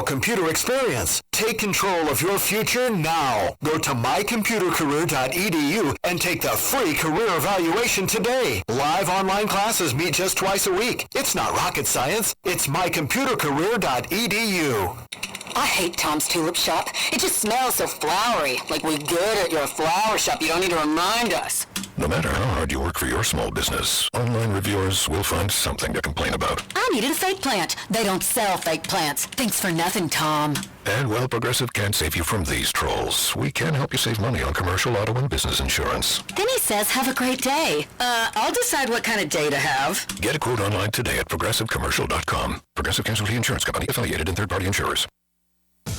computer experience. Take control of your future now. Go to mycomputercareer.edu and take the free career evaluation today. Live online classes meet just twice a week. It's not rocket science. It's mycomputercareer.edu. I hate Tom's Tulip Shop. It just smells so flowery. Like we're good at your flower shop. You don't need to remind us. No matter how hard you work for your small business, online reviewers will find something to complain about. I needed a fake plant. They don't sell fake plants. Thanks for nothing, Tom. And while Progressive can't save you from these trolls, we can help you save money on commercial auto and business insurance. Then he says, have a great day. I'll decide what kind of day to have. Get a quote online today at progressivecommercial.com. Progressive Casualty Insurance Company, affiliated and third-party insurers.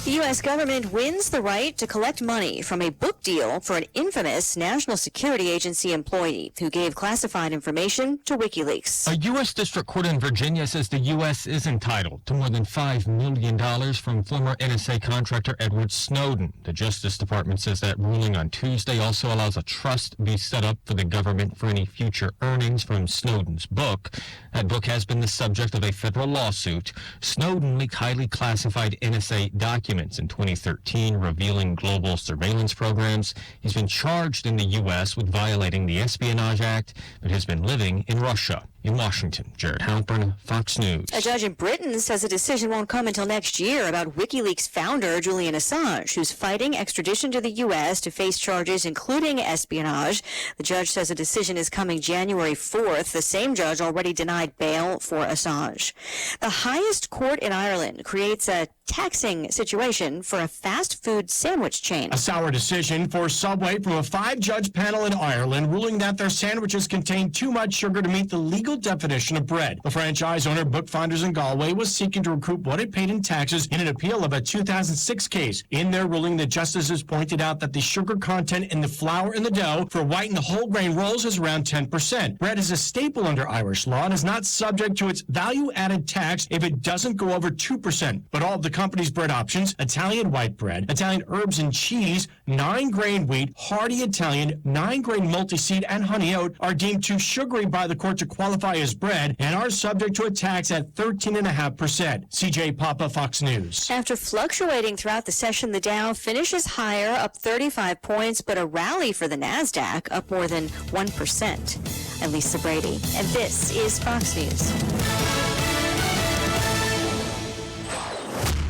The U.S. government wins the right to collect money from a book deal for an infamous National Security Agency employee who gave classified information to WikiLeaks. A U.S. District Court in Virginia says the U.S. is entitled to more than $5 million from former NSA contractor Edward Snowden. The Justice Department says that ruling on Tuesday also allows a trust be set up for the government for any future earnings from Snowden's book. That book has been the subject of a federal lawsuit. Snowden leaked highly classified NSA documents in 2013 revealing global surveillance programs. He's been charged in the U.S. with violating the Espionage Act, but has been living in Russia. In Washington, Jared Halpern, Fox News. A judge in Britain says a decision won't come until next year about WikiLeaks founder Julian Assange, who's fighting extradition to the U.S. to face charges including espionage. The judge says a decision is coming January 4th. The same judge already denied bail for Assange. The highest court in Ireland creates a taxing situation for a fast food sandwich chain. A sour decision for Subway from a 5-judge panel in Ireland ruling that their sandwiches contain too much sugar to meet the legal definition of bread. The franchise owner, Bookfinders in Galway, was seeking to recoup what it paid in taxes in an appeal of a 2006 case. In their ruling, the justices pointed out that the sugar content in the flour in the dough for white and whole grain rolls is around 10%. Bread is a staple under Irish law and is not subject to its value-added tax if it doesn't go over 2%. But all of the company's bread options, Italian white bread, Italian herbs and cheese, 9-grain wheat, hearty Italian, 9-grain multi-seed, and honey oat are deemed too sugary by the court to qualify as bread and are subject to a tax at 13.5%. CJ Papa, Fox News. After fluctuating throughout the session, the Dow finishes higher, up 35 points, but a rally for the NASDAQ, up more than 1%. I'm Lisa Brady, and this is Fox News.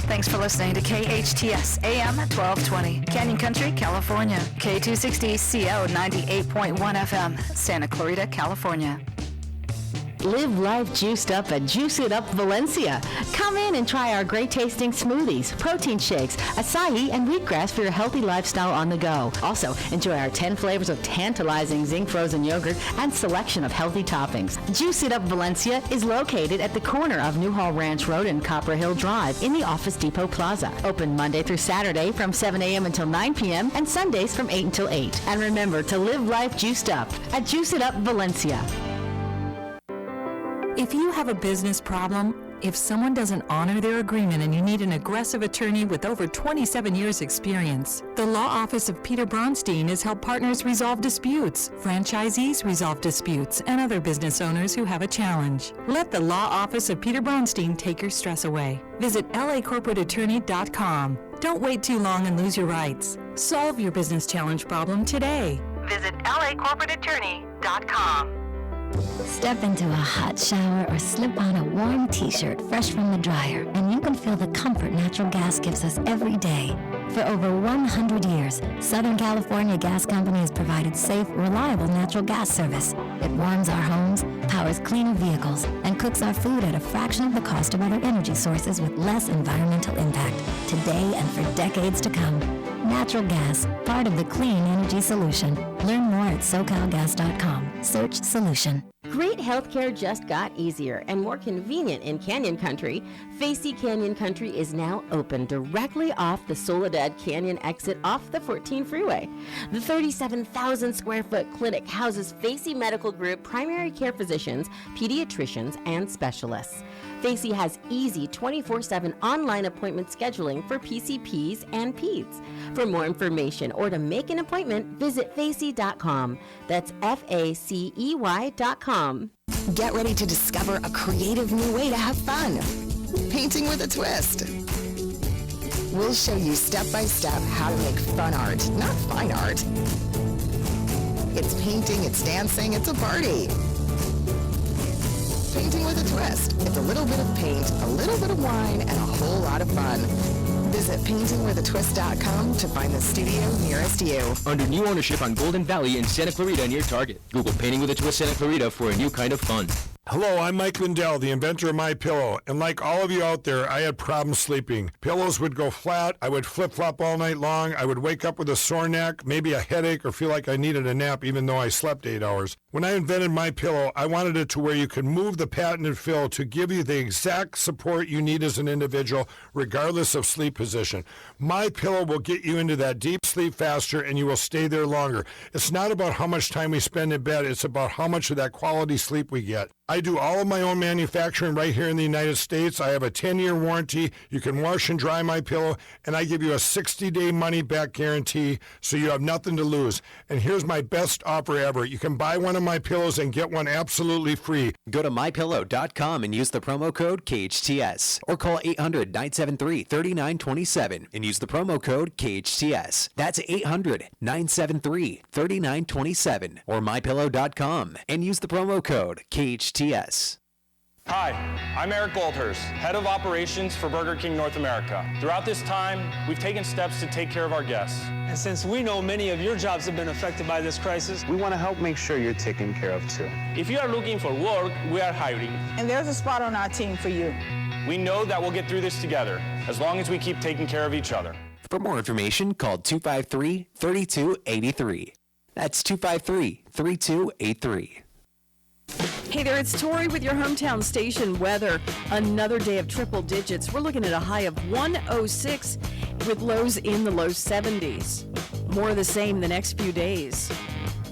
Thanks for listening to KHTS AM 1220, Canyon Country, California. K260CO 98.1 FM, Santa Clarita, California. Live life juiced up at Juice It Up Valencia. Come in and try our great tasting smoothies, protein shakes, acai, and wheatgrass for your healthy lifestyle on the go. Also, enjoy our 10 flavors of tantalizing zinc frozen yogurt and selection of healthy toppings. Juice It Up Valencia is located at the corner of Newhall Ranch Road and Copper Hill Drive in the Office Depot Plaza. Open Monday through Saturday from 7 a.m. until 9 p.m. and Sundays from 8 until 8. And remember to live life juiced up at Juice It Up Valencia. If you have a business problem, if someone doesn't honor their agreement and you need an aggressive attorney with over 27 years experience, the Law Office of Peter Bronstein has helped partners resolve disputes, franchisees resolve disputes, and other business owners who have a challenge. Let the Law Office of Peter Bronstein take your stress away. Visit lacorporateattorney.com. Don't wait too long and lose your rights. Solve your business challenge problem today. Visit lacorporateattorney.com. Step into a hot shower or slip on a warm t-shirt fresh from the dryer, and you can feel the comfort natural gas gives us every day. For over 100 years, Southern California Gas Company has provided safe, reliable natural gas service. It warms our homes, powers cleaner vehicles, and cooks our food at a fraction of the cost of other energy sources with less environmental impact, today and for decades to come. Natural gas, part of the clean energy solution. Learn more at SoCalGas.com. Search solution. Great healthcare just got easier and more convenient in Canyon Country. Facey Canyon Country is now open directly off the Soledad Canyon exit off the 14 freeway. The 37,000 square foot clinic houses Facey Medical Group primary care physicians, pediatricians, and specialists. Facey has easy 24/7 online appointment scheduling for PCPs and PEDS. For more information or to make an appointment, visit facey.com. That's FACEY.com. Get ready to discover a creative new way to have fun. Painting with a twist. We'll show you step by step how to make fun art, not fine art. It's painting, it's dancing, it's a party. Painting with a twist. It's a little bit of paint, a little bit of wine, and a whole lot of fun. Visit paintingwithatwist.com to find the studio nearest you. Under new ownership on Golden Valley in Santa Clarita near Target. Google Painting with a Twist Santa Clarita for a new kind of fun. Hello, I'm Mike Lindell, the inventor of MyPillow, and like all of you out there, I had problems sleeping. Pillows would go flat, I would flip-flop all night long, I would wake up with a sore neck, maybe a headache, or feel like I needed a nap even though I slept 8 hours. When I invented MyPillow, I wanted it to where you could move the patented fill to give you the exact support you need as an individual, regardless of sleep position. MyPillow will get you into that deep sleep faster, and you will stay there longer. It's not about how much time we spend in bed, it's about how much of that quality sleep we get. I do all of my own manufacturing right here in the United States. I have a 10-year warranty. You can wash and dry my pillow, and I give you a 60-day money-back guarantee, so you have nothing to lose. And here's my best offer ever. You can buy one of my pillows and get one absolutely free. Go to mypillow.com and use the promo code KHTS, or call 800-973-3927 and use the promo code KHTS. That's 800-973-3927 or mypillow.com and use the promo code KHTS. Hi, I'm Eric Goldhurst, Head of Operations for Burger King North America. Throughout this time, we've taken steps to take care of our guests. And since we know many of your jobs have been affected by this crisis, we want to help make sure you're taken care of too. If you are looking for work, we are hiring. And there's a spot on our team for you. We know that we'll get through this together, as long as we keep taking care of each other. For more information, call 253-3283. That's 253-3283. Hey there, it's Tori with your hometown station weather. Another day of triple digits. We're looking at a high of 106 with lows in the low 70s. More of the same the next few days.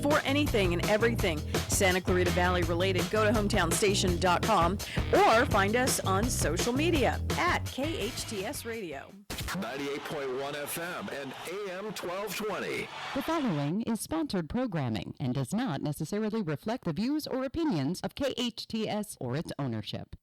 For anything and everything Santa Clarita Valley related, go to hometownstation.com or find us on social media at KHTS Radio. 98.1 FM and AM 1220. The following is sponsored programming and does not necessarily reflect the views or opinions of KHTS or its ownership.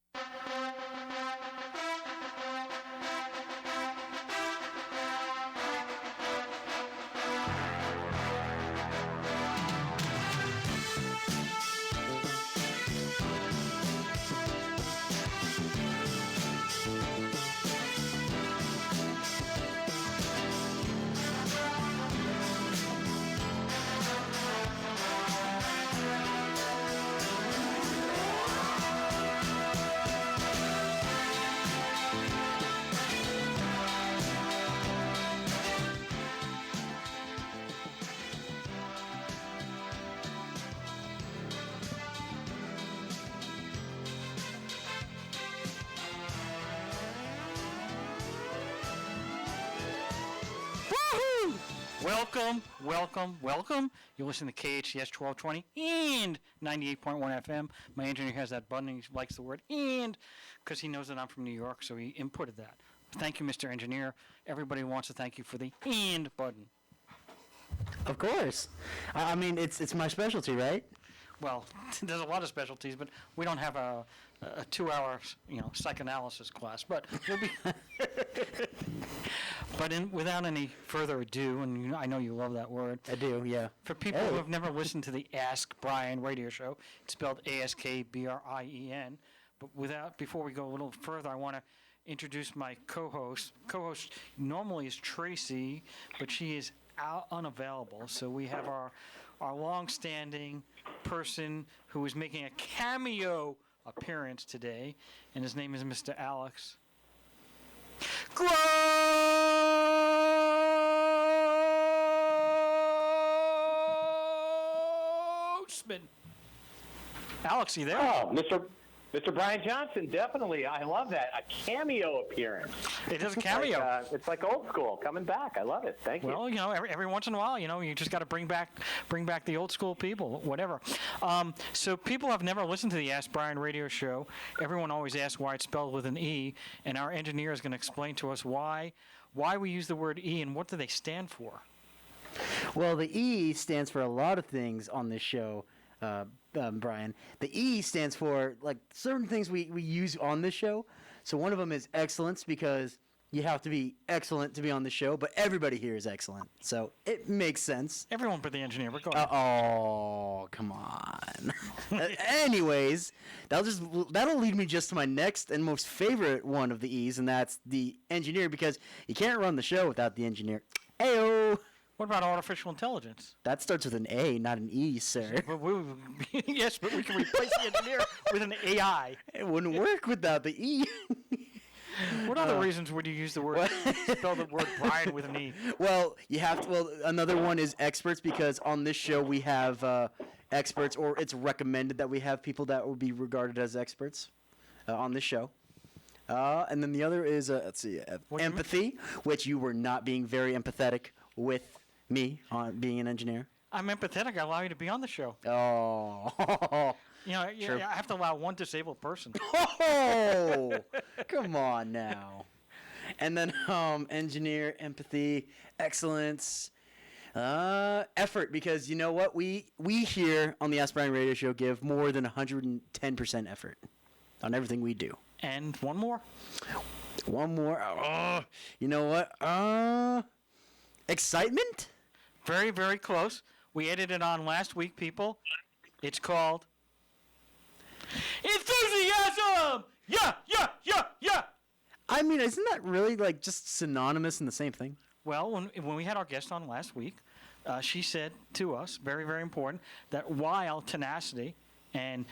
Welcome. You listen to KHTS 1220 and 98.1 FM. My engineer has that button. He likes the word and because he knows that I'm from New York, so he inputted that. Thank you, Mr. Engineer. Everybody wants to thank you for the and button. Of course. I mean, it's my specialty, right? Well, there's a lot of specialties, but we don't have a 2-hour, psychoanalysis class. But we'll be. But without any further ado, and I know you love that word. I do, yeah. For people who have never listened to the Ask Brien radio show, it's spelled ASKBRIEN. But before we go a little further, I want to introduce my co-host. Co-host normally is Tracy, but she is unavailable. So we have our long-standing person who is making a cameo appearance today, and his name is Mr. Alex Grossman. Alex, you there? Oh, Mr. Brian Johnson, definitely. I love that. A cameo appearance. It is a cameo. It's like old school coming back. I love it. Thank you. Well, every once in a while, you just got to bring back the old school people, whatever. So people have never listened to the Ask Brien radio show. Everyone always asks why it's spelled with an E, and our engineer is going to explain to us why we use the word E and what do they stand for. Well, the E stands for a lot of things on this show. Brian. The E stands for like certain things we use on this show. So one of them is excellence because you have to be excellent to be on the show, but everybody here is excellent, so it makes sense. Everyone but the engineer. We're going. Oh, come on. Anyways, that'll lead me just to my next and most favorite one of the E's, and that's the engineer, because you can't run the show without the engineer. Ayo. What about artificial intelligence? That starts with an A, not an E, sir. Yes, but we can replace the engineer with an AI. It wouldn't work without the E. What other reasons would you use the word spell the word Brien with an E? Well, you have to. Well, another one is experts, because on this show we have experts, or it's recommended that we have people that would be regarded as experts on this show. And then the other is let's see, empathy, which you were not being very empathetic with me on being an engineer. I'm empathetic. I allow you to be on the show. Oh. Sure. I have to allow one disabled person. Oh, come on now. And then engineer, empathy, excellence, effort, because you know what? We here on the Ask Brien Radio Show give more than 110% effort on everything we do. And one more? One more. You know what? Excitement? Very, very close. We added it on last week, people. It's called enthusiasm! Yeah! I mean, isn't that really like just synonymous in the same thing? Well, when we had our guest on last week, she said to us, very, very important, that while tenacity and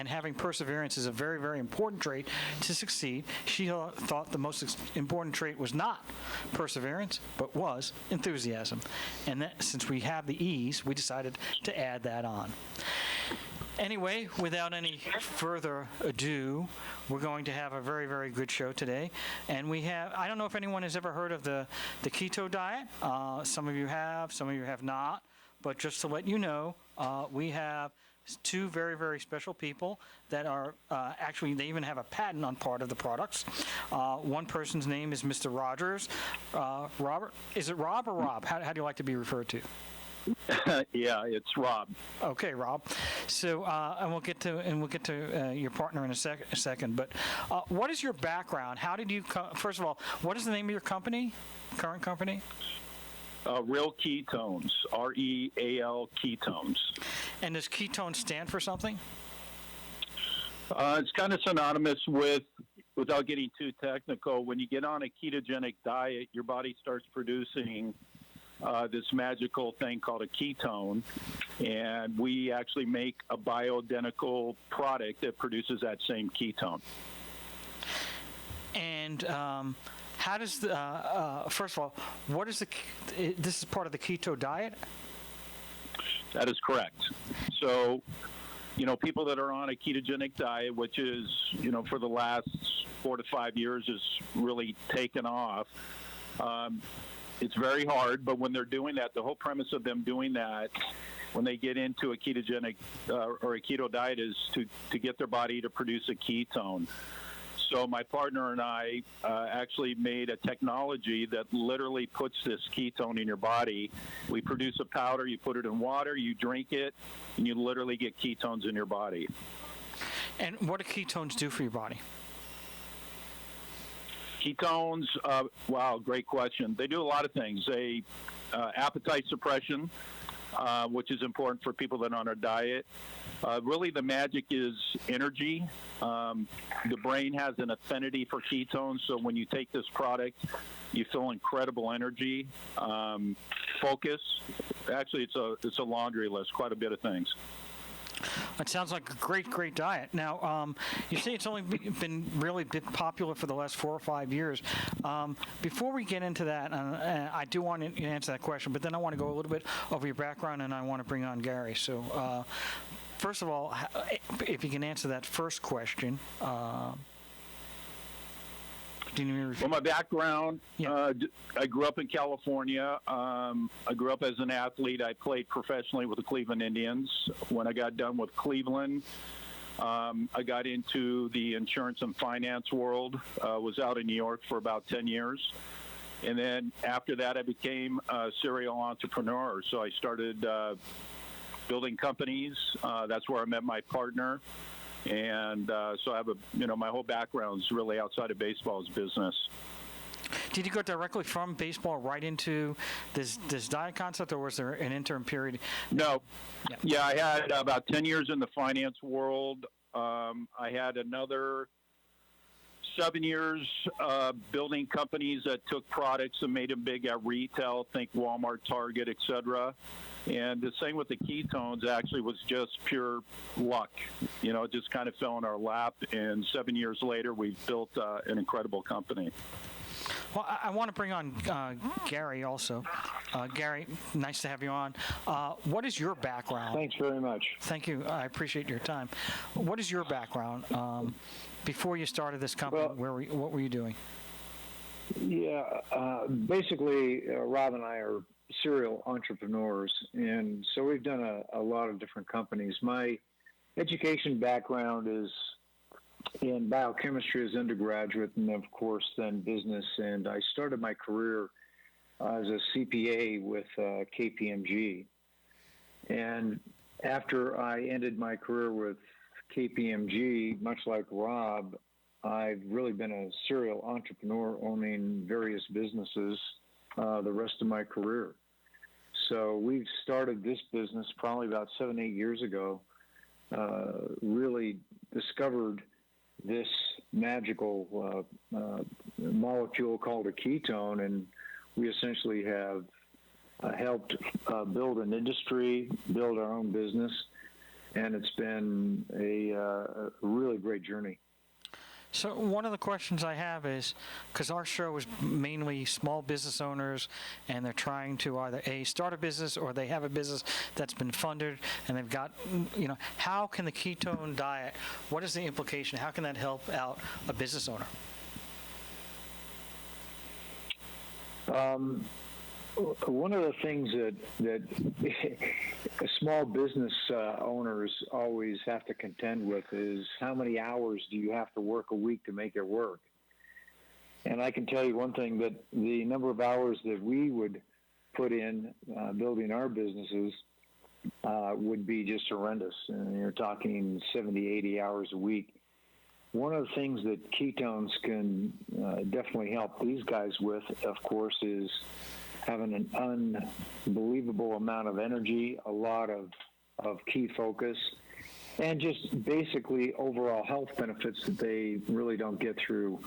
having perseverance is a very, very important trait to succeed, she thought the most important trait was not perseverance, but was enthusiasm. And that, since we have the E's, we decided to add that on. Anyway, without any further ado, we're going to have a very, very good show today. And we have, I don't know if anyone has ever heard of the keto diet. Some of you have, some of you have not. But just to let you know, we have two very, very special people that are actually, they even have a patent on part of the products. One person's name is Mr. Rogers. Robert, is it Rob or Rob? How do you like to be referred to? Yeah, it's Rob. Okay, Rob. So, and we'll get to your partner in a second. But what is your background? How did you first of all, what is the name of your company? Current company? Real Ketones. REAL Ketones. And does ketone stand for something? It's kind of synonymous with, without getting too technical, when you get on a ketogenic diet, your body starts producing this magical thing called a ketone, and we actually make a bioidentical product that produces that same ketone. And how does the first of all, what is this is part of the keto diet? That is correct. So, people that are on a ketogenic diet, which is, for the last 4 to 5 years, is really taken off. It's very hard, but when they're doing that, the whole premise of them doing that, when they get into a ketogenic or a keto diet, is to get their body to produce a ketone. So my partner and I actually made a technology that literally puts this ketone in your body. We produce a powder, you put it in water, you drink it, and you literally get ketones in your body. And what do ketones do for your body? Ketones, wow, great question. They do a lot of things. They appetite suppression, which is important for people that are on a diet. Really, the magic is energy. The brain has an affinity for ketones, so when you take this product, you feel incredible energy, focus. Actually, it's a laundry list, quite a bit of things. It sounds like a great diet. Now, you say it's only been really popular for the last 4 or 5 years. Before we get into that, I do want to answer that question, but then I want to go a little bit over your background, and I want to bring on Gary. So, first of all, if you can answer that first question. Well, my background, I grew up in California. I grew up as an athlete. I played professionally with the Cleveland Indians. When I got done with Cleveland, I got into the insurance and finance world. Was out in New York for about 10 years. And then after that, I became a serial entrepreneur. So I started building companies. That's where I met my partner. And so I have my whole background is really outside of baseball is business. Did you go directly from baseball right into this diet concept, or was there an interim period? No. Yeah, I had about 10 years in the finance world. I had another 7 years building companies that took products and made them big at retail, think Walmart, Target, etc. And the same with the ketones actually was just pure luck. You know, it just kind of fell in our lap. And 7 years later, we've built an incredible company. Well, I want to bring on Gary also. Gary, nice to have you on. What is your background? Thanks very much. Thank you. I appreciate your time. What is your background? Before you started this company, what were you doing? Yeah, basically, Rob and I are serial entrepreneurs, and so we've done a lot of different companies. My education background is in biochemistry as undergraduate, and of course then business, and I started my career as a CPA with KPMG. And after I ended my career with KPMG, much like Rob, I've really been a serial entrepreneur owning various businesses the rest of my career. So we've started this business probably about 7-8 years ago, really discovered this magical molecule called a ketone, and we essentially have helped build an industry, build our own business, and it's been a really great journey. So one of the questions I have is, because our show is mainly small business owners, and they're trying to either start a business or they have a business that's been funded, and they've got, how can the ketone diet, what is the implication? How can that help out a business owner? One of the things that small business owners always have to contend with is how many hours do you have to work a week to make it work? And I can tell you one thing, that the number of hours that we would put in building our businesses would be just horrendous. And you're talking 70, 80 hours a week. One of the things that ketones can definitely help these guys with, of course, is having an unbelievable amount of energy, a lot of key focus, and just basically overall health benefits that they really don't get through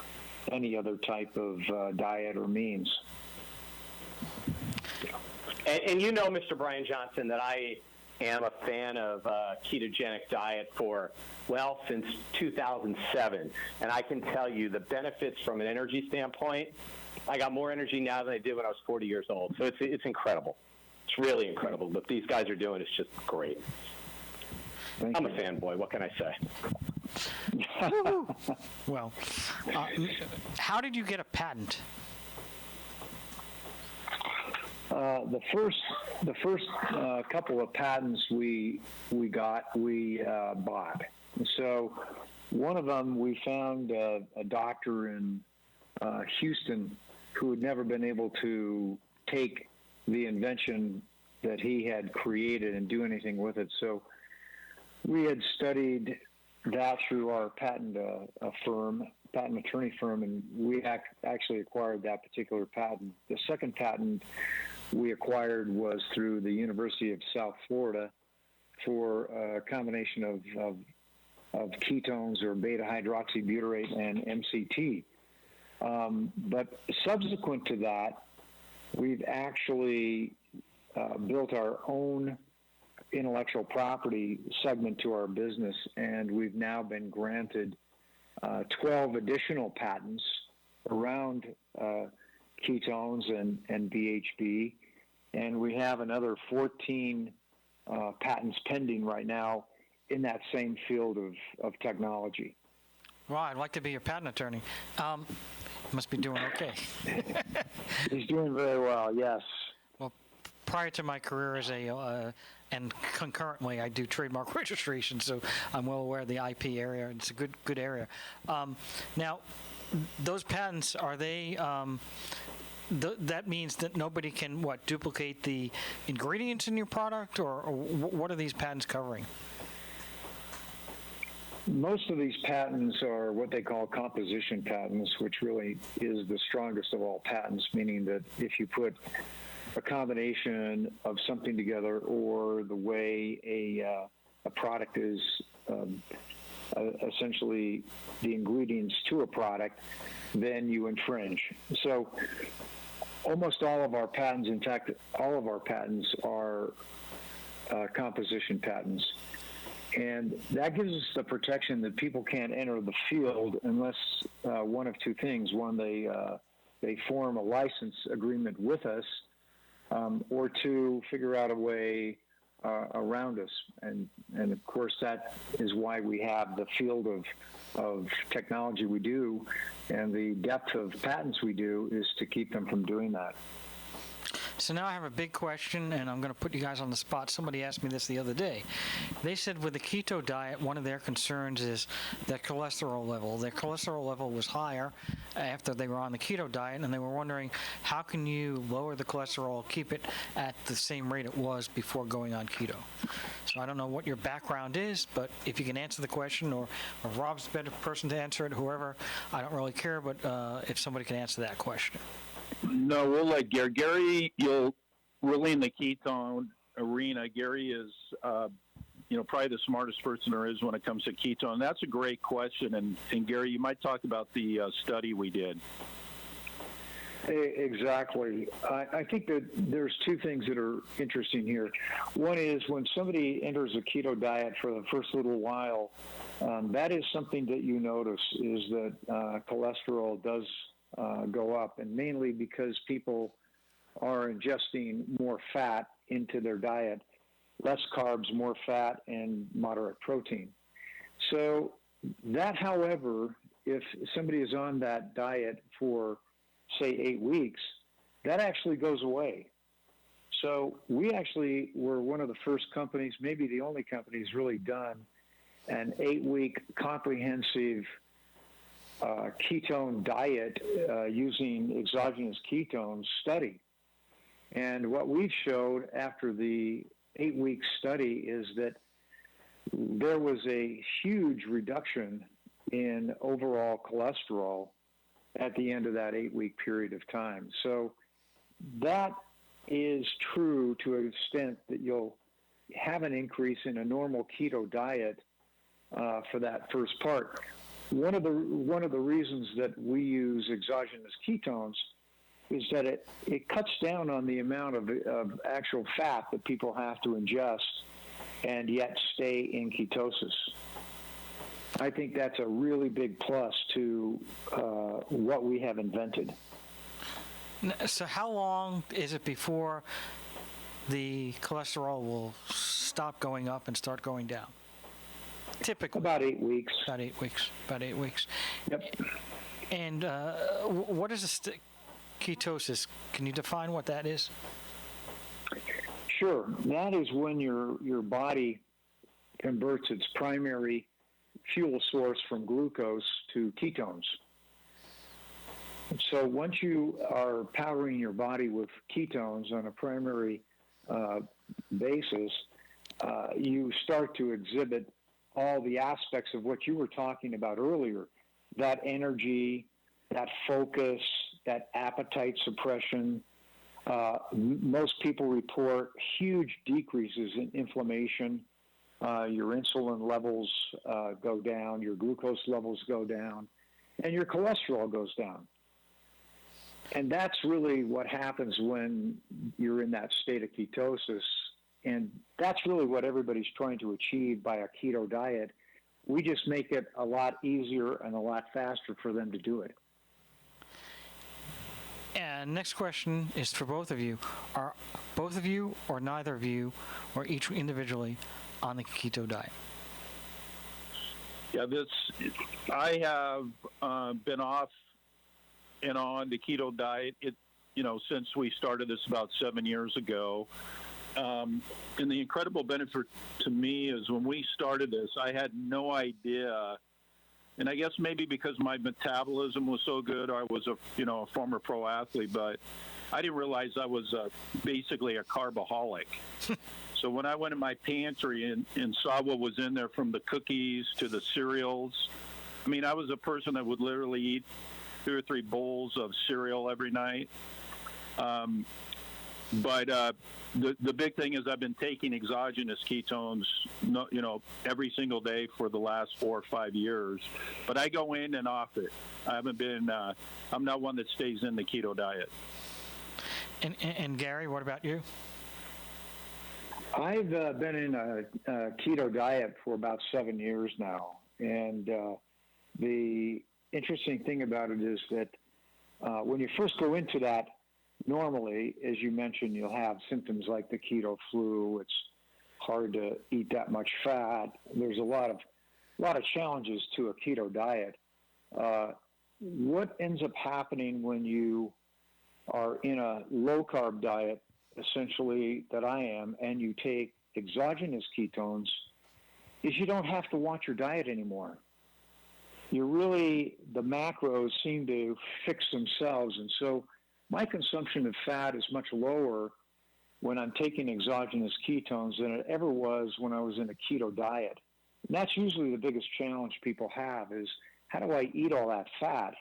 any other type of diet or means. And you know, Mr. Brien Johnson, that I am a fan of ketogenic diet since 2007. And I can tell you the benefits from an energy standpoint. I got more energy now than I did when I was 40 years old. So it's incredible. It's really incredible. What these guys are doing is just great. I'm a fanboy. What can I say? Well, how did you get a patent? The first couple of patents we bought. So one of them, we found a doctor in Houston who had never been able to take the invention that he had created and do anything with it. So we had studied that through our patent attorney firm, and we actually acquired that particular patent. The second patent we acquired was through the University of South Florida for a combination of ketones or beta-hydroxybutyrate and MCT. But subsequent to that, we've actually built our own intellectual property segment to our business, and we've now been granted 12 additional patents around ketones and BHB, and we have another 14 patents pending right now in that same field of technology. Well, I'd like to be your patent attorney. Must be doing okay. He's doing very well, yes. Well, prior to my career as and concurrently, I do trademark registration, so I'm well aware of the IP area. It's a good area. Now, those patents, are they? That means that nobody can duplicate the ingredients in your product, or what are these patents covering? Most of these patents are what they call composition patents, which really is the strongest of all patents, meaning that if you put a combination of something together or the way a product is essentially the ingredients to a product, then you infringe. So almost all of our patents, in fact, all of our patents are composition patents. And that gives us the protection that people can't enter the field unless one of two things. One, they form a license agreement with us, or two, figure out a way around us. And of course, that is why we have the field of technology we do, and the depth of patents we do is to keep them from doing that. So now I have a big question, and I'm going to put you guys on the spot. Somebody asked me this the other day. They said with the keto diet, one of their concerns is their cholesterol level. Their cholesterol level was higher after they were on the keto diet, and they were wondering, how can you lower the cholesterol, keep it at the same rate it was before going on keto? So I don't know what your background is, but if you can answer the question, or Rob's a better person to answer it, whoever, I don't really care, but if somebody can answer that question. No, we'll let Gary. Gary, you'll really in the ketone arena. Gary is, probably the smartest person there is when it comes to ketone. That's a great question, and Gary, you might talk about the study we did. Exactly. I think that there's two things that are interesting here. One is when somebody enters a keto diet for the first little while, that is something that you notice is that cholesterol does go up, and mainly because people are ingesting more fat into their diet, less carbs, more fat, and moderate protein. So that, however, if somebody is on that diet for, say, 8 weeks, that actually goes away. So we actually were one of the first companies, maybe the only company who's really done an 8-week comprehensive ketone diet using exogenous ketones study. And what we've showed after the 8-week study is that there was a huge reduction in overall cholesterol at the end of that 8-week period of time. So that is true to an extent that you'll have an increase in a normal keto diet for that first part. One of the reasons that we use exogenous ketones is that it cuts down on the amount of actual fat that people have to ingest and yet stay in ketosis. I think that's a really big plus to what we have invented. So how long is it before the cholesterol will stop going up and start going down? Typically. About 8 weeks. About 8 weeks. About 8 weeks. Yep. And what is ketosis? Can you define what that is? Sure. That is when your body converts its primary fuel source from glucose to ketones. So once you are powering your body with ketones on a primary basis, you start to exhibit all the aspects of what you were talking about earlier, that energy, that focus, that appetite suppression. Most people report huge decreases in inflammation. Your insulin levels go down, your glucose levels go down, and your cholesterol goes down. And that's really what happens when you're in that state of ketosis. And that's really what everybody's trying to achieve by a keto diet. We just make it a lot easier and a lot faster for them to do it. And next question is for both of you. Are both of you or neither of you or each individually on the keto diet? Yeah, I have been off and on the keto diet, since we started this about 7 years ago. And the incredible benefit to me is when we started this, I had no idea, and I guess maybe because my metabolism was so good, I was a former pro athlete, but I didn't realize I was basically a carbaholic. So when I went in my pantry and saw what was in there, from the cookies to the cereals, I mean, I was a person that would literally eat 2 or 3 bowls of cereal every night. But the big thing is I've been taking exogenous ketones, every single day for the last 4 or 5 years. But I go in and off it. I haven't been. I'm not one that stays in the keto diet. And Gary, what about you? I've been in a keto diet for about 7 years now, and the interesting thing about it is that when you first go into that, normally, as you mentioned, you'll have symptoms like the keto flu. It's hard to eat that much fat. There's a lot of challenges to a keto diet. What ends up happening when you are in a low carb diet, essentially that I am, and you take exogenous ketones, is you don't have to watch your diet anymore. The macros seem to fix themselves, and so my consumption of fat is much lower when I'm taking exogenous ketones than it ever was when I was in a keto diet. And that's usually the biggest challenge people have is, how do I eat all that fat?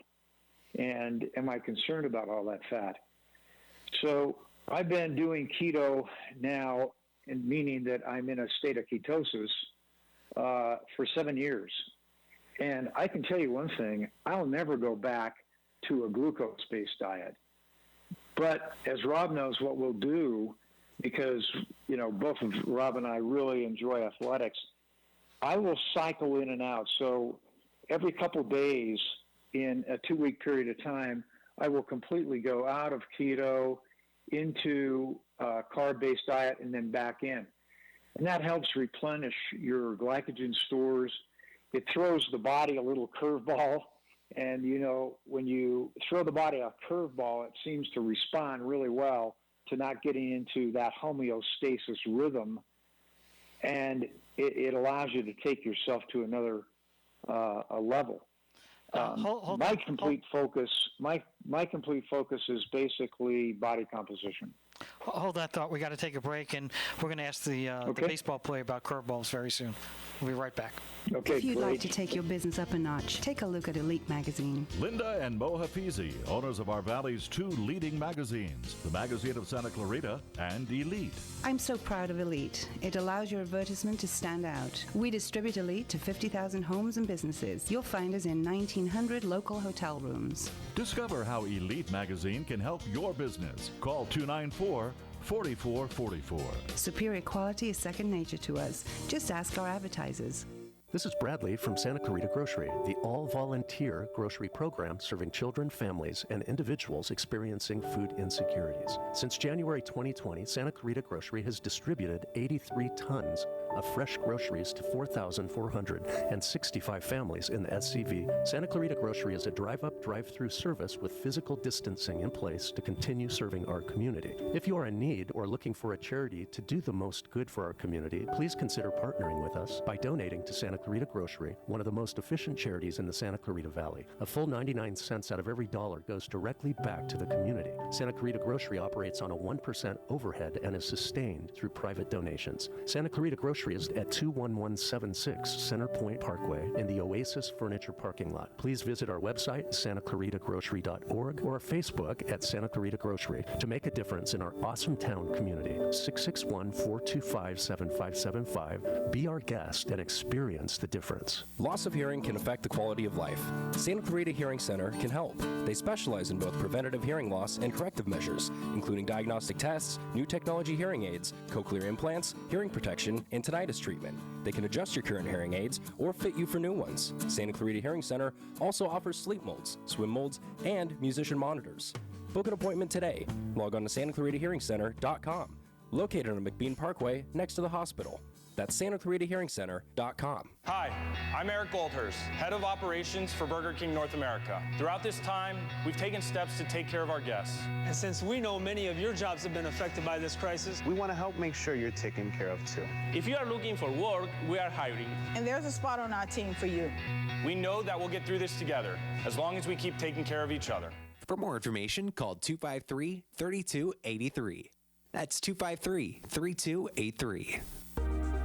And am I concerned about all that fat? So I've been doing keto now, and meaning that I'm in a state of ketosis for 7 years. And I can tell you one thing, I'll never go back to a glucose-based diet. But as Rob knows, what we'll do, because, both of Rob and I really enjoy athletics, I will cycle in and out. So every couple days in a 2-week period of time, I will completely go out of keto into a carb-based diet and then back in. And that helps replenish your glycogen stores. It throws the body a little curveball. And, when you throw the body a curveball, it seems to respond really well to not getting into that homeostasis rhythm. And it allows you to take yourself to another a level. My complete focus is basically body composition. Hold that thought. We got to take a break, and we're going to ask the baseball player about curveballs very soon. We'll be right back. Okay, if you'd like to take your business up a notch, take a look at Elite Magazine. Linda and Mo Hafizi, owners of our Valley's 2 leading magazines, the Magazine of Santa Clarita and Elite. I'm so proud of Elite. It allows your advertisement to stand out. We distribute Elite to 50,000 homes and businesses. You'll find us in 1,900 local hotel rooms. Discover how Elite Magazine can help your business. Call 294-4444. Superior quality is second nature to us. Just ask our advertisers. This is Bradley from Santa Clarita Grocery, the all-volunteer grocery program serving children, families, and individuals experiencing food insecurities. Since January 2020, Santa Clarita Grocery has distributed 83 tons of fresh groceries to 4,465 families in the SCV. Santa Clarita Grocery is a drive-up, drive-through service with physical distancing in place to continue serving our community. If you are in need or looking for a charity to do the most good for our community, please consider partnering with us by donating to Santa Clarita Grocery, one of the most efficient charities in the Santa Clarita Valley. A full 99 cents out of every dollar goes directly back to the community. Santa Clarita Grocery operates on a 1% overhead and is sustained through private donations. Santa Clarita Grocery is at 21176 Center Point Parkway in the Oasis Furniture parking lot. Please visit our website, santaclaritagrocery.org, or our Facebook at Santa Clarita Grocery to make a difference in our awesome town community. 661-425-7575. Be our guest and experience the difference. Loss of hearing can affect the quality of life. Santa Clarita Hearing Center can help. They specialize in both preventative hearing loss and corrective measures, including diagnostic tests, new technology hearing aids, cochlear implants, hearing protection, and tinnitus treatment. They can adjust your current hearing aids or fit you for new ones. Santa Clarita Hearing Center also offers sleep molds, swim molds, and musician monitors. Book an appointment today. Log on to SantaClaritaHearingCenter.com. Located on McBean Parkway next to the hospital. That's SantaClaritaHearingCenter.com. Hi, I'm Eric Goldhurst, Head of Operations for Burger King North America. Throughout this time, we've taken steps to take care of our guests. And since we know many of your jobs have been affected by this crisis, we want to help make sure you're taken care of too. If you are looking for work, we are hiring. And there's a spot on our team for you. We know that we'll get through this together, as long as we keep taking care of each other. For more information, call 253-3283. That's 253-3283.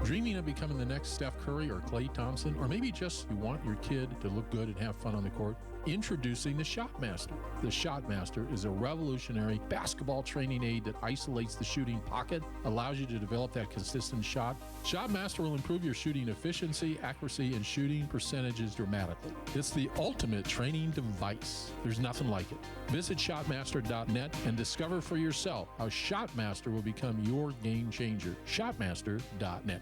Dreaming of becoming the next Steph Curry or Klay Thompson, or maybe just you want your kid to look good and have fun on the court? Introducing the Shotmaster. The Shotmaster is a revolutionary basketball training aid that isolates the shooting pocket, allows you to develop that consistent shot. Shotmaster will improve your shooting efficiency, accuracy, and shooting percentages dramatically. It's the ultimate training device. There's nothing like it. Visit shotmaster.net and discover for yourself how Shotmaster will become your game changer. Shotmaster.net.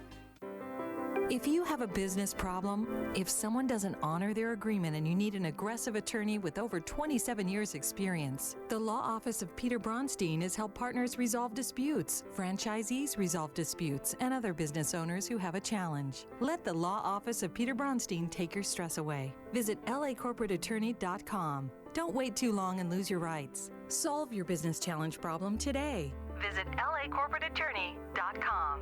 If you have a business problem, if someone doesn't honor their agreement and you need an aggressive attorney with over 27 years experience, the law office of Peter Bronstein has helped partners resolve disputes, franchisees resolve disputes, and other business owners who have a challenge. Let the law office of Peter Bronstein take your stress away. Visit lacorporateattorney.com. Don't wait too long and lose your rights. Solve your business challenge problem today. Visit lacorporateattorney.com.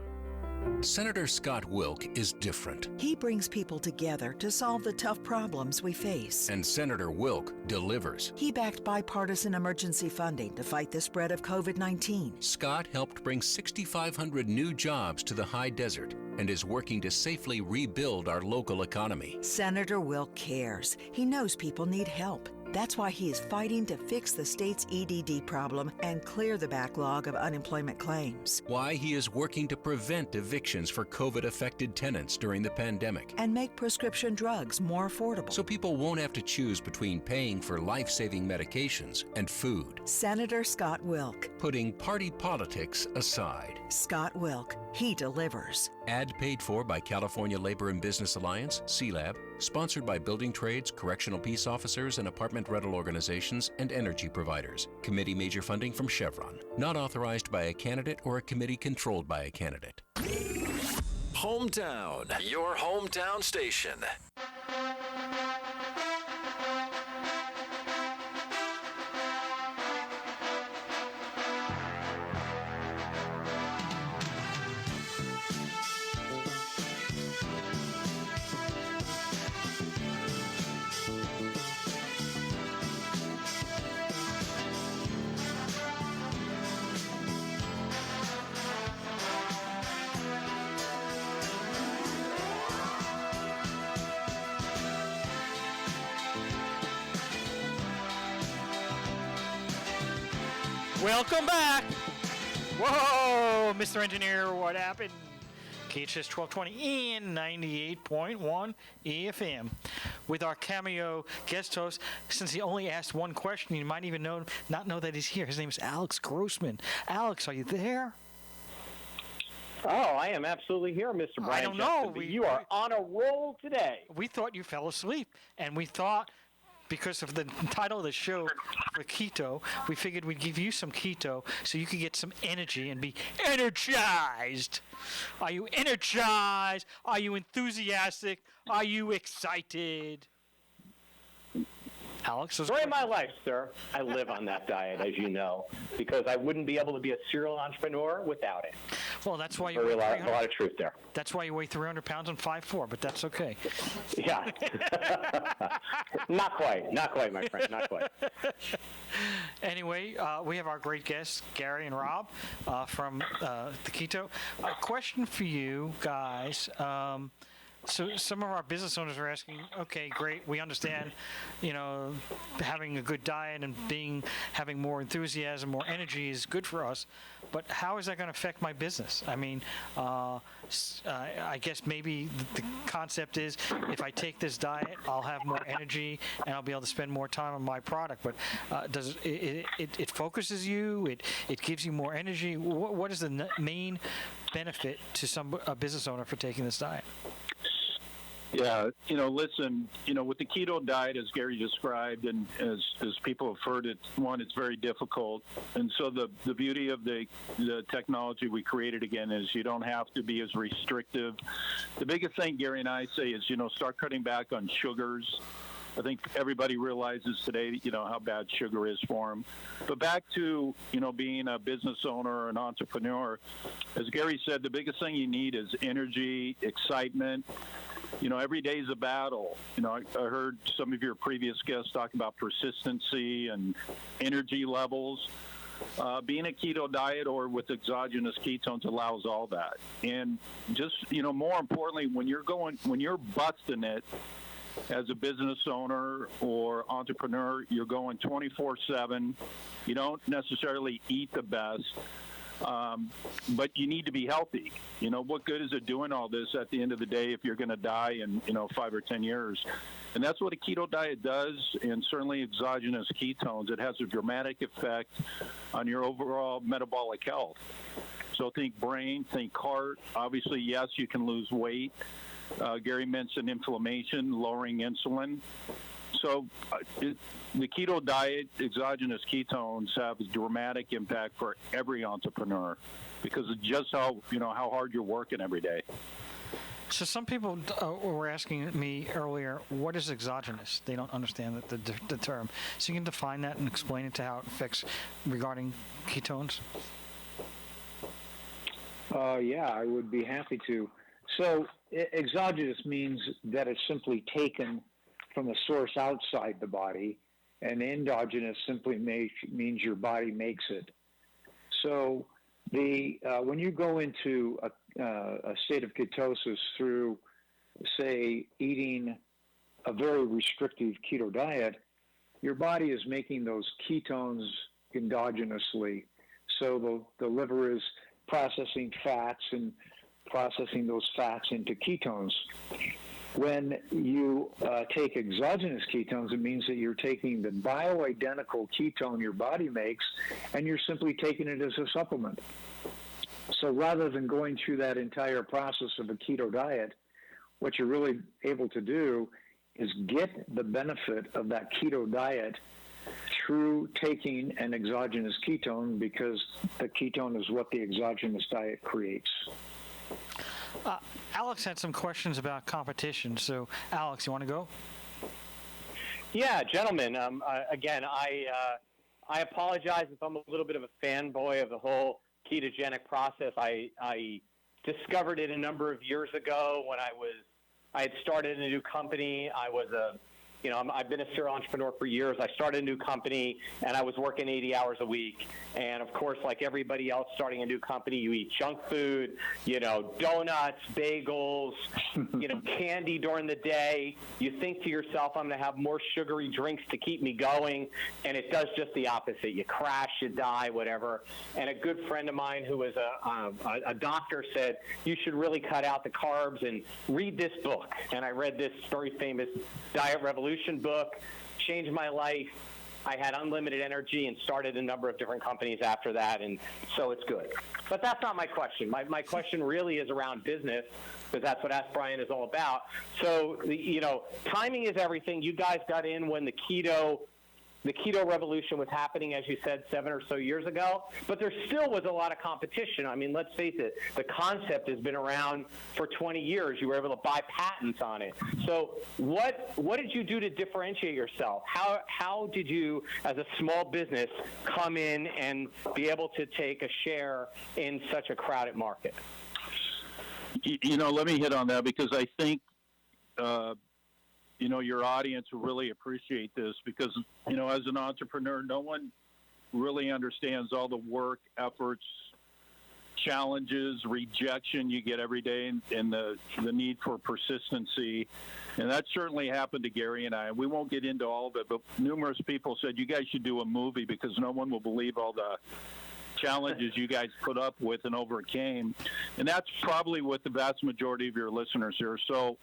Senator Scott Wilk is different. He brings people together to solve the tough problems we face. And Senator Wilk delivers. He backed bipartisan emergency funding to fight the spread of COVID-19. Scott helped bring 6,500 new jobs to the high desert and is working to safely rebuild our local economy. Senator Wilk cares. He knows people need help. That's why he is fighting to fix the state's EDD problem and clear the backlog of unemployment claims. Why he is working to prevent evictions for COVID-affected tenants during the pandemic. And make prescription drugs more affordable. So people won't have to choose between paying for life-saving medications and food. Senator Scott Wilk. Putting party politics aside. Scott Wilk. He delivers. Ad paid for by California Labor and Business Alliance, CLAB, sponsored by building trades, correctional peace officers, and apartment rental organizations, and energy providers. Committee major funding from Chevron. Not authorized by a candidate or a committee controlled by a candidate. Hometown, your hometown station. Welcome back. Whoa, Mr. Engineer, what happened? KHTS 1220 and 98.1 EFM. With our cameo guest host, since he only asked one question, you might even not know that he's here. His name is Alex Grossman. Alex, are you there? Oh, I am absolutely here, Mr. Brien. I don't know. You are on a roll today. We thought you fell asleep, and we thought, because of the title of the show for Keto, we figured we'd give you some Keto so you could get some energy and be energized. Are you energized? Are you enthusiastic? Are you excited? Alex? Story of my life, sir. I live on that diet, as you know, because I wouldn't be able to be a serial entrepreneur without it. Well, that's why you There's weigh a lot of truth there. That's why you weigh 300 pounds and 5'4", but that's okay. Yeah. Not quite, my friend, not quite. Anyway, we have our great guests, Gary and Rob, from the Keto. A question for you guys. So some of our business owners are asking, okay, great, we understand, having a good diet and having more enthusiasm, more energy is good for us, but how is that going to affect my business? I mean, I guess maybe the concept is if I take this diet, I'll have more energy and I'll be able to spend more time on my product, but does it focuses you, it gives you more energy? What is the main benefit to a business owner for taking this diet? Yeah, listen, with the keto diet, as Gary described, and as people have heard it, it's very difficult. And so the beauty of the technology we created, again, is you don't have to be as restrictive. The biggest thing Gary and I say is, start cutting back on sugars. I think everybody realizes today, how bad sugar is for them. But back to, being a business owner or an entrepreneur, as Gary said, the biggest thing you need is energy, excitement. every day is a battle. I heard some of your previous guests talk about persistency and energy levels. Being a keto diet or with exogenous ketones allows all that. And just, more importantly, when you're busting it as a business owner or entrepreneur, you're going 24/7. You don't necessarily eat the best. But you need to be healthy. What good is it doing all this at the end of the day if you're going to die in, 5 or 10 years? And that's what a keto diet does, and certainly exogenous ketones. It has a dramatic effect on your overall metabolic health. So think brain, think heart. Obviously, yes, you can lose weight. Gary mentioned inflammation, lowering insulin. So the keto diet, exogenous ketones have a dramatic impact for every entrepreneur because of just how hard you're working every day. So some people were asking me earlier, what is exogenous? They don't understand the term. So you can define that and explain it to how it affects regarding ketones? Yeah, I would be happy to. So exogenous means that it's simply taken from a source outside the body, and endogenous simply means your body makes it. So when you go into a state of ketosis through, say, eating a very restrictive keto diet, your body is making those ketones endogenously. So the liver is processing fats and processing those fats into ketones. When you take exogenous ketones, it means that you're taking the bioidentical ketone your body makes, and you're simply taking it as a supplement. So rather than going through that entire process of a keto diet, what you're really able to do is get the benefit of that keto diet through taking an exogenous ketone, because the ketone is what the exogenous diet creates. Alex had some questions about competition. So, Alex, you want to go? Yeah, gentlemen. Again, I apologize if I'm a little bit of a fanboy of the whole ketogenic process. I discovered it a number of years ago when I had started a new company. I've been a serial entrepreneur for years. I started a new company, and I was working 80 hours a week. And, of course, like everybody else starting a new company, you eat junk food, donuts, bagels, candy during the day. You think to yourself, I'm going to have more sugary drinks to keep me going, and it does just the opposite. You crash, you die, whatever. And a good friend of mine who was a doctor said, you should really cut out the carbs and read this book. And I read this very famous Diet Revolution book, changed my life. I had unlimited energy and started a number of different companies after that, and so it's good. But that's not my question. My question really is around business, because that's what Ask Brien is all about. So, timing is everything. You guys got in when the keto revolution was happening, as you said, 7 or so years ago, but there still was a lot of competition. I mean, let's face it, the concept has been around for 20 years. You were able to buy patents on it. So what did you do to differentiate yourself? How did you, as a small business, come in and be able to take a share in such a crowded market? Let me hit on that, because I think your audience will really appreciate this, because, as an entrepreneur, no one really understands all the work, efforts, challenges, rejection you get every day, and the need for persistency. And that certainly happened to Gary and I. We won't get into all of it, but numerous people said, you guys should do a movie, because no one will believe all the challenges you guys put up with and overcame. And that's probably what the vast majority of your listeners hear. So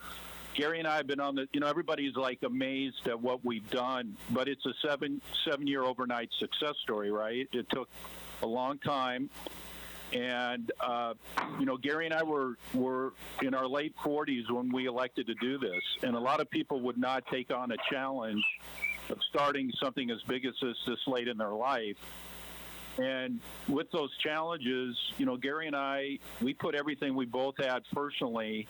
Gary and I have been on everybody's like amazed at what we've done, but it's a seven-year overnight success story, right? It took a long time. And, Gary and I were in our late 40s when we elected to do this. And a lot of people would not take on a challenge of starting something as big as this late in their life. And with those challenges, Gary and I, we put everything we both had personally,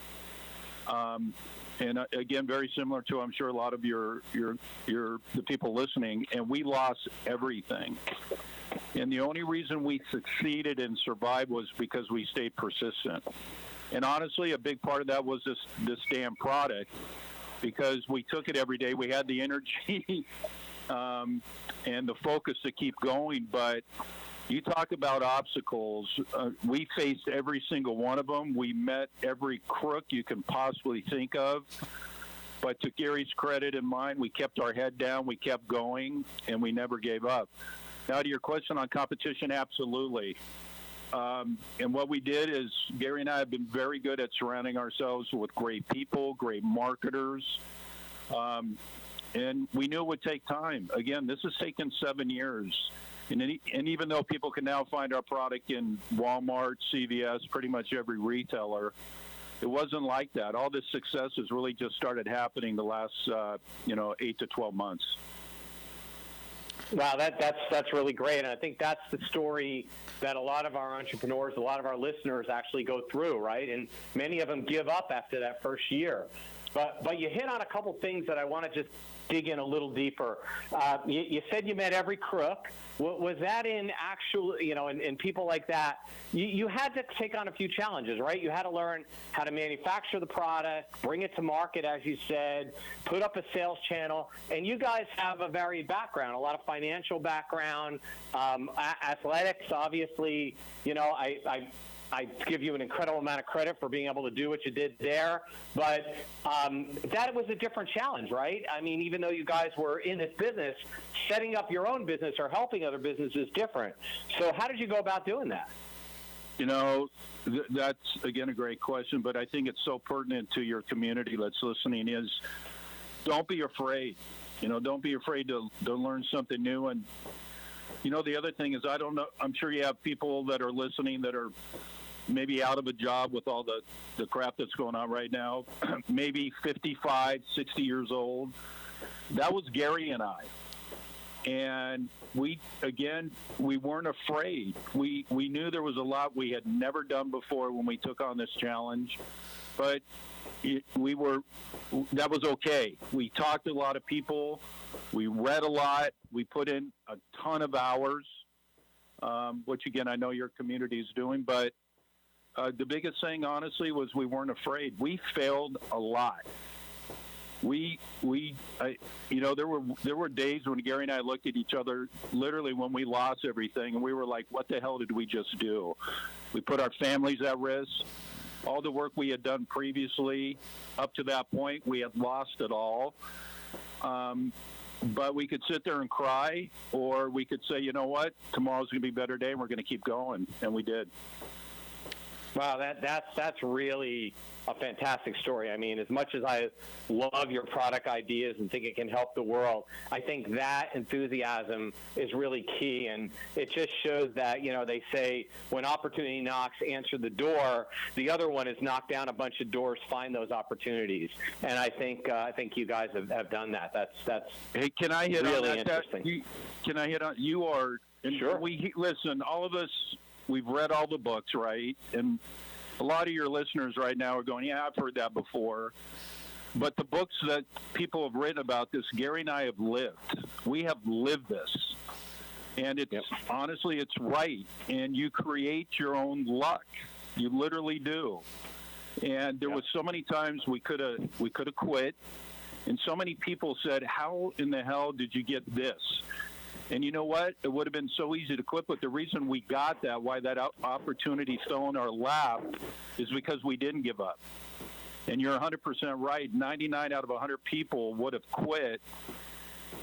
and again, very similar to, I'm sure, a lot of the people listening, and we lost everything. And the only reason we succeeded and survived was because we stayed persistent. And honestly, a big part of that was this damn product, because we took it every day. We had the energy and the focus to keep going. But you talk about obstacles. We faced every single one of them. We met every crook you can possibly think of. But to Gary's credit and mine, we kept our head down, we kept going, and we never gave up. Now, to your question on competition, absolutely. And what we did is Gary and I have been very good at surrounding ourselves with great people, great marketers. And we knew it would take time. Again, this has taken 7 years. And even though people can now find our product in Walmart, CVS, pretty much every retailer, it wasn't like that. All this success has really just started happening the last, 8 to 12 months. Wow, that's really great, and I think that's the story that a lot of our entrepreneurs, a lot of our listeners actually go through, right? And many of them give up after that first year. But you hit on a couple things that I want to just dig in a little deeper. You said you met every crook. Was that in actual, in people like that, you had to take on a few challenges, right? You had to learn how to manufacture the product, bring it to market, as you said, put up a sales channel. And you guys have a varied background, a lot of financial background, athletics, obviously. I give you an incredible amount of credit for being able to do what you did there. But that was a different challenge, right? I mean, even though you guys were in this business, setting up your own business or helping other businesses is different. So how did you go about doing that? That's, again, a great question, but I think it's so pertinent to your community that's listening is don't be afraid. Don't be afraid to learn something new. And, the other thing is, I don't know, I'm sure you have people that are listening that are maybe out of a job with all the crap that's going on right now, maybe 55, 60 years old. That was Gary and I. And we weren't afraid. We knew there was a lot we had never done before when we took on this challenge, but that was okay. We talked to a lot of people. We read a lot. We put in a ton of hours, which, again, I know your community is doing. But the biggest thing, honestly, was we weren't afraid. We failed a lot. There were days when Gary and I looked at each other, literally when we lost everything, and we were like, what the hell did we just do? We put our families at risk. All the work we had done previously, up to that point, we had lost it all. But we could sit there and cry, or we could say, you know what, tomorrow's going to be a better day, and we're going to keep going, and we did. Wow, that's really a fantastic story. I mean, as much as I love your product ideas and think it can help the world, I think that enthusiasm is really key. And it just shows that, they say when opportunity knocks, answer the door. The other one is knock down a bunch of doors, find those opportunities. And I think you guys have done that. That's hey, can I hit really on that? interesting. Can I hit on, you are, and sure. Listen, all of us, we've read all the books, right? And a lot of your listeners right now are going, yeah, I've heard that before. But the books that people have written about this, Gary and I have lived. We have lived this. And it's honestly, it's right. And you create your own luck. You literally do. And there was so many times we could have quit. And so many people said, how in the hell did you get this? And you know what? It would have been so easy to quit, but the reason we got that, why that opportunity fell in our lap, is because we didn't give up. And you're 100% right. 99 out of 100 people would have quit,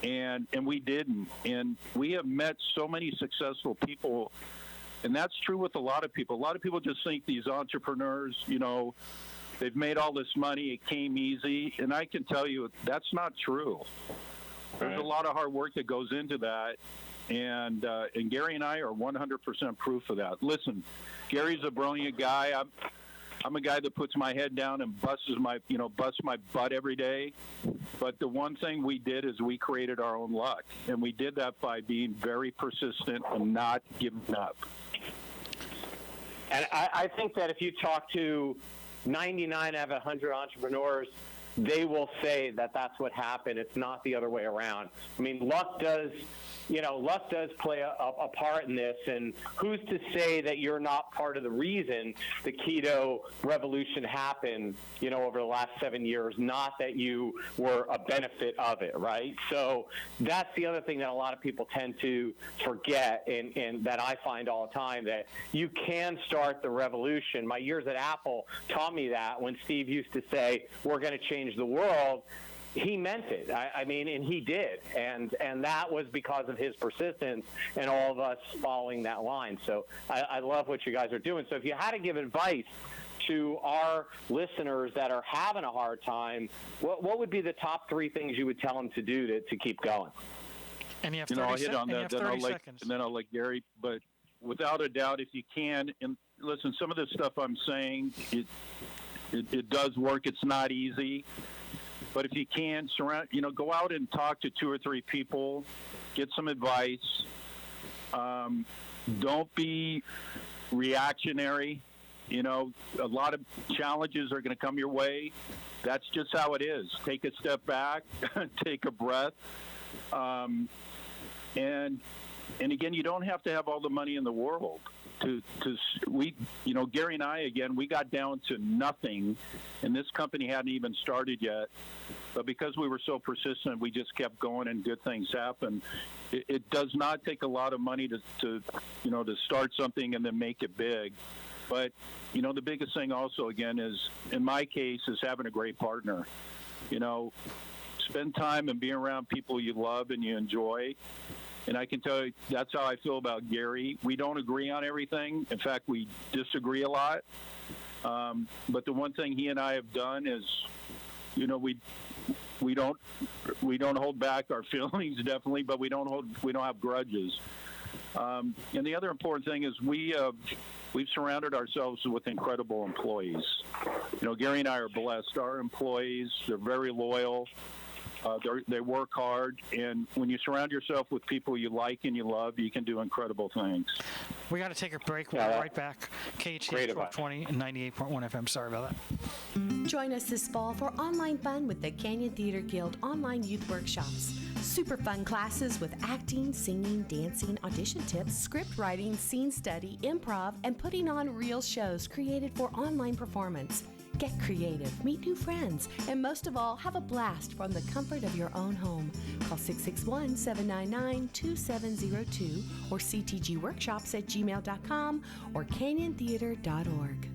and we didn't. And we have met so many successful people, and that's true with a lot of people. A lot of people just think these entrepreneurs, they've made all this money, it came easy, and I can tell you that's not true. There's a lot of hard work that goes into that, and Gary and I are 100% proof of that. Listen, Gary's a brilliant guy. I'm a guy that puts my head down and busts my butt every day. But the one thing we did is we created our own luck, and we did that by being very persistent and not giving up. And I think that if you talk to 99 out of 100 entrepreneurs, they will say that that's what happened. It's not the other way around. I mean, luck does play a part in this, and who's to say that you're not part of the reason the keto revolution happened, over the last 7 years, not that you were a benefit of it, right? So that's the other thing that a lot of people tend to forget, and that I find all the time, that you can start the revolution. My years at Apple taught me that when Steve used to say, we're going to change the world, he meant it. I mean, and he did. And that was because of his persistence and all of us following that line. So I love what you guys are doing. So if you had to give advice to our listeners that are having a hard time, what would be the top 3 things you would tell them to do to keep going? And you have 30 I'll hit on that, seconds. And then I'll let Gary, but without a doubt, if you can, and listen, some of this stuff I'm saying, it does work. It's not easy. But if you can, go out and talk to 2 or 3 people, get some advice. Don't be reactionary. A lot of challenges are going to come your way. That's just how it is. Take a step back, take a breath. And again, you don't have to have all the money in the world. Gary and I, again, we got down to nothing, and this company hadn't even started yet. But because we were so persistent, we just kept going, and good things happen. It does not take a lot of money to start something and then make it big. But, the biggest thing also, again, is, in my case, is having a great partner. Spend time and be around people you love and you enjoy. And I can tell you that's how I feel about Gary. We don't agree on everything. In fact, we disagree a lot. But the one thing he and I have done is, we don't hold back our feelings, definitely, but we don't have grudges. And the other important thing is we've surrounded ourselves with incredible employees. Gary and I are blessed. Our employees, they're very loyal. They work hard, and when you surround yourself with people you like and you love, you can do incredible things. We got to take a break. We'll be right back. KHTS 1220 and 98.1 FM. Sorry about that. Join us this fall for online fun with the Canyon Theater Guild online youth workshops. Super fun classes with acting, singing, dancing, audition tips, script writing, scene study, improv, and putting on real shows created for online performance. Get creative, meet new friends, and most of all, have a blast from the comfort of your own home. Call 661-799-2702 or ctgworkshops@gmail.com or canyontheater.org.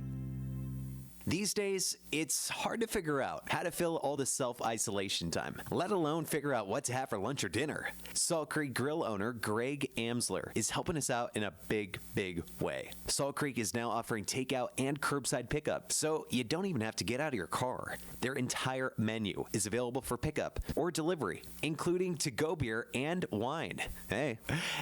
These days, it's hard to figure out how to fill all the self-isolation time, let alone figure out what to have for lunch or dinner. Salt Creek Grill owner Greg Amsler is helping us out in a big, big way. Salt Creek is now offering takeout and curbside pickup, so you don't even have to get out of your car. Their entire menu is available for pickup or delivery, including to-go beer and wine. Hey.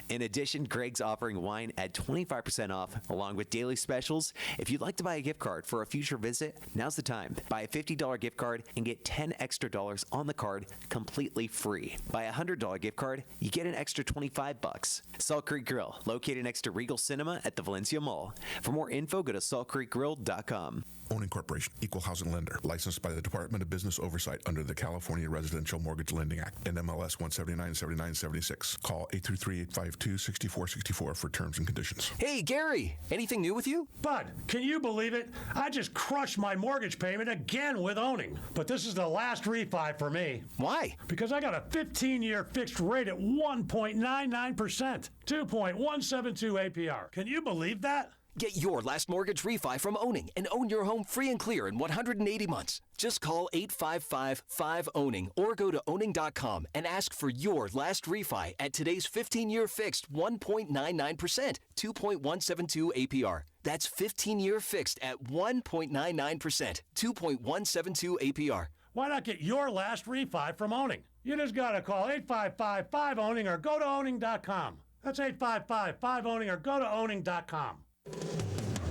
In addition, Greg's offering wine at 25% off, along with daily specials. If you'd like to buy a gift card for a future visit, now's the time. Buy a $50 gift card and get $10 extra on the card completely free. Buy a $100 gift card, you get an extra $25. Salt Creek Grill, located next to Regal Cinema at the Valencia Mall. For more info, go to saltcreekgrill.com. Owning Corporation, Equal Housing Lender, licensed by the Department of Business Oversight under the California Residential Mortgage Lending Act, NMLS 1797976. Call 833-852-6464 for terms and conditions. Hey, Gary, anything new with you? Bud, can you believe it? I just crushed my mortgage payment again with Owning. But this is the last refi for me. Why? Because I got a 15-year fixed rate at 1.99%, 2.172 APR. Can you believe that? Get your last mortgage refi from Owning and own your home free and clear in 180 months. Just call 855-5-OWNING or go to owning.com and ask for your last refi at today's 15-year fixed 1.99%, 2.172 APR. That's 15-year fixed at 1.99%, 2.172 APR. Why not get your last refi from Owning? You just got to call 855-5-OWNING or go to owning.com. That's 855-5-OWNING or go to owning.com.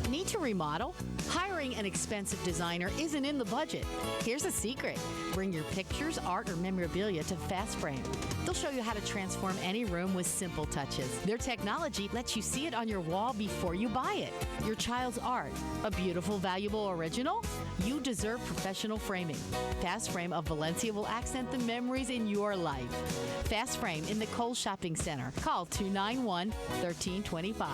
Need to remodel? Hiring an expensive designer isn't in the budget. Here's a secret. Bring your pictures, art, or memorabilia to Fast Frame. They'll show you how to transform any room with simple touches. Their technology lets you see it on your wall before you buy it. Your child's art, a beautiful, valuable original? You deserve professional framing. Fast Frame of Valencia will accent the memories in your life. Fast Frame in the Kohl Shopping Center. Call 291-1325.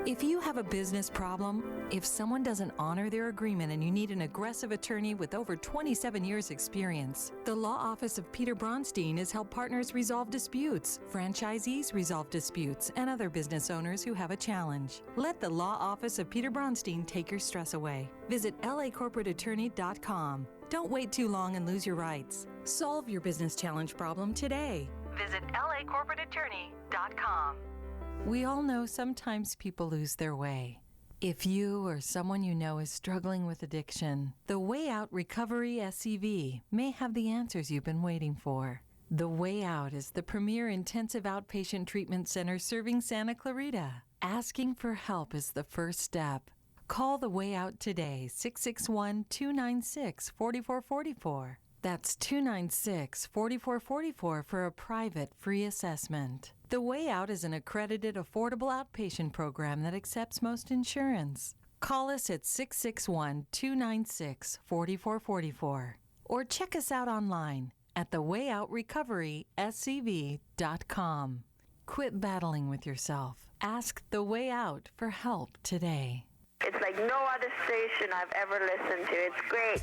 If you have a business problem, if someone doesn't honor their agreement and you need an aggressive attorney with over 27 years experience, the law office of Peter Bronstein has helped partners resolve disputes, franchisees resolve disputes, and other business owners who have a challenge. Let the law office of Peter Bronstein take your stress away. Visit lacorporateattorney.com. Don't wait too long and lose your rights. Solve your business challenge problem today. Visit lacorporateattorney.com. We all know sometimes people lose their way. If you or someone you know is struggling with addiction, the Way Out Recovery SCV may have the answers you've been waiting for. The Way Out is the premier intensive outpatient treatment center serving Santa Clarita. Asking for help is the first step. Call The Way Out today, 661-296-4444. That's 296-4444 for a private free assessment. The Way Out is an accredited, affordable outpatient program that accepts most insurance. Call us at 661-296-4444 or check us out online at thewayoutrrecoveryscv.com. Quit battling with yourself. Ask The Way Out for help today. It's like no other station I've ever listened to. It's great.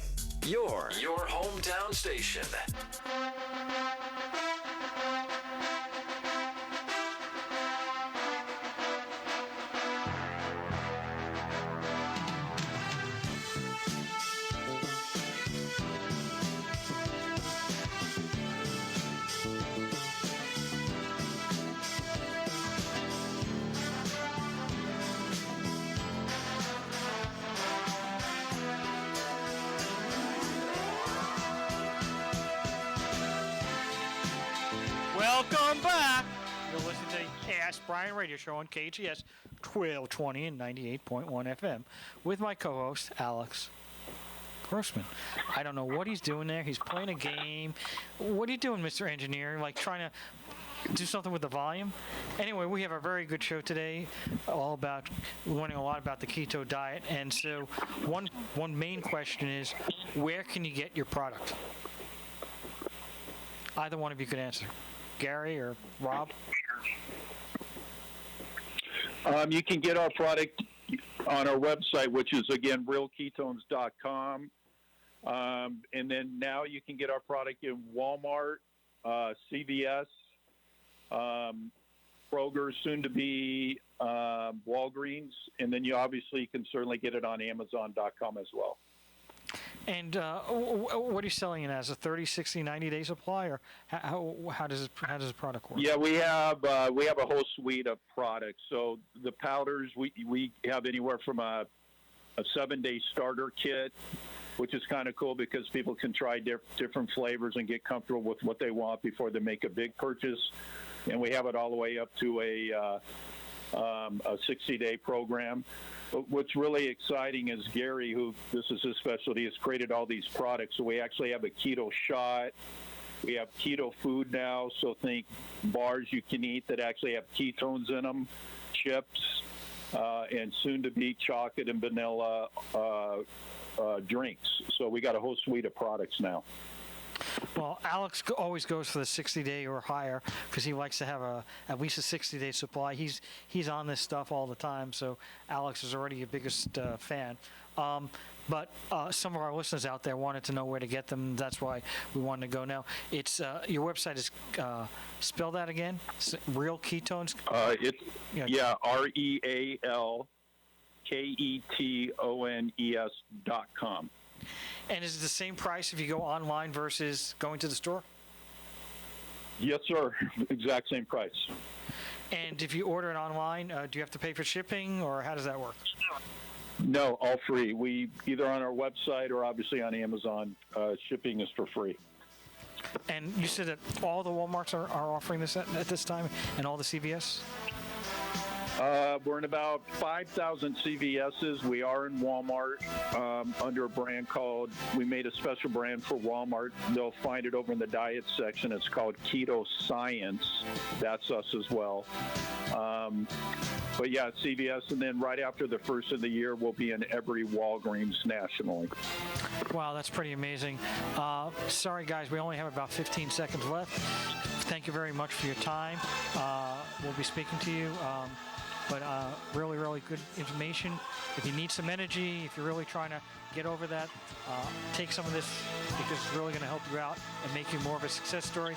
Your hometown station. Welcome back. You're listening to the Ask Brien radio show on KHTS 1220 and 98.1 FM with my co-host, Alex Grossman. I don't know what he's doing there. He's playing a game. What are you doing, Mr. Engineer? Like trying to do something with the volume? Anyway, we have a very good show today, we're learning a lot about the keto diet. And so one main question is, where can you get your product? Either one of you could answer. Gary or Rob? You can get our product on our website, which is, again, realketones.com. And then now you can get our product in Walmart, CVS, Kroger, soon to be Walgreens. And then you obviously can certainly get it on Amazon.com as well. And what are you selling it as? A 30, 60, 90-day supply, or how does the product work? Yeah, we have a whole suite of products. So the powders, we have anywhere from a 7-day starter kit, which is kind of cool because people can try different flavors and get comfortable with what they want before they make a big purchase. And we have it all the way up to a 60-day program. But what's really exciting is Gary, who this is his specialty, has created all these products. So we actually have a keto shot. We have keto food now. So think bars you can eat that actually have ketones in them, chips, and soon to be chocolate and vanilla drinks. So we got a whole suite of products now. Well, Alex always goes for the 60-day or higher because he likes to have at least a 60-day supply. He's on this stuff all the time, so Alex is already your biggest fan. But some of our listeners out there wanted to know where to get them. That's why we wanted to go now. It's your website is spell that again. Real Ketones. RealKetones.com. And is it the same price if you go online versus going to the store? Yes, sir. Exact same price. And if you order it online, do you have to pay for shipping, or how does that work? No, all free. We either on our website or obviously on Amazon. Shipping is for free. And you said that all the Walmarts are offering this at this time, and all the CVS? We're in about 5,000 CVS's. We are in Walmart under a brand called, we made a special brand for Walmart. They'll find it over in the diet section. It's called Keto Science. That's us as well. But yeah, CVS, and then right after the first of the year, we'll be in every Walgreens nationally. Wow, that's pretty amazing. Sorry, guys, we only have about 15 seconds left. Thank you very much for your time. We'll be speaking to you. But really, really good information. If you need some energy, if you're really trying to get over that, take some of this because it's really going to help you out and make you more of a success story.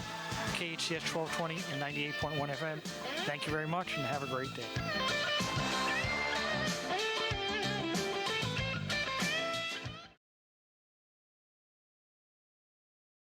KHTS 1220 and 98.1 FM. Thank you very much and have a great day.